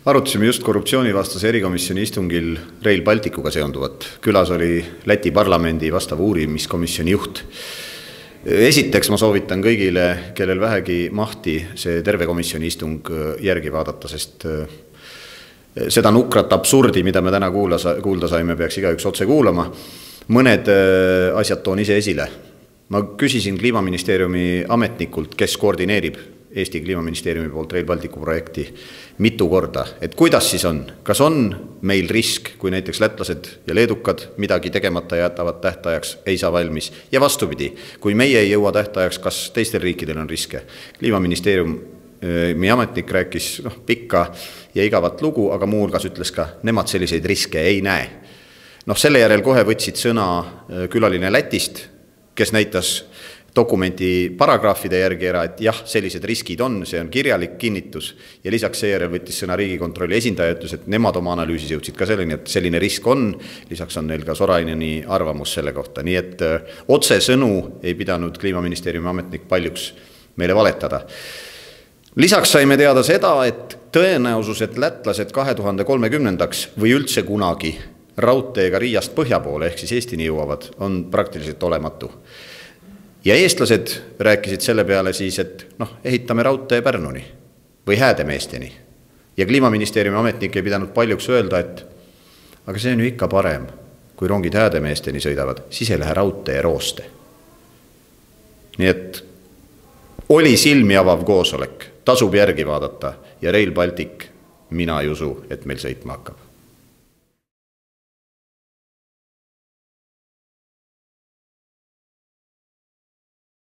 Arutasime just korruptsioonivastase erikomisjoni istungil Rail Balticuga seonduvat. Külas oli Läti parlamendi vastav uurimiskomisjoni juht. Esiteks ma soovitan kõigile, kellel vähegi mahti see terve komisjoni istung järgi vaadata, sest seda nukrat absurdi, mida me täna kuulda saime, peaks igaüks otse kuulama. Mõned asjad toon ise esile. Ma küsisin Kliimaministeeriumi ametnikult, kes koordineerib Eesti Kliimaministeeriumi poolt Rail Balticu projekti mitu korda, et kuidas siis on? Kas on meil risk, kui näiteks lätlased ja leedukad midagi tegemata jätavad tähtajaks, ei saa valmis? Ja vastupidi, kui meie ei jõua tähtajaks, kas teistel riikidel on riske? Kliimaministeeriumi ametnik rääkis pikka ja igavat lugu, aga muu hulgas ütles ka, nemad selliseid riske ei näe. Selle järel kohe võtsid sõna külaline Lätist, kes näitas dokumenti paragraafide järgi ära, et jah, sellised riskid on, see on kirjalik kinnitus ja lisaks seejärel võttis sõna Riigikontrolli esindaja, ütles, et nemad oma analüüsis jõudsid ka selleni, et selline risk on, lisaks on neil ka Soraineni arvamus selle kohta, nii et otse sõnu ei pidanud Kliimaministeeriumi ametnik paljuks meile valetada. Lisaks saime teada seda, et tõenäosus, et lätlased 2030 või üldse kunagi raudteega Riiast põhja poole ehk siis Eestini jõuavad, on praktiliselt olematu. Ja eestlased rääkisid selle peale siis, et ehitame raudtee Pärnuni või Häädemeesteni. Ja Kliimaministeeriumi ametnik ei pidanud paljuks öelda, et aga see on ju ikka parem, kui rongid Häädemeesteni sõidavad, siis ei lähe raudtee Rooste. Nii et oli silmi avav koosolek, tasub järgi vaadata ja Rail Baltic mina ei usu, et meil sõitma hakkab.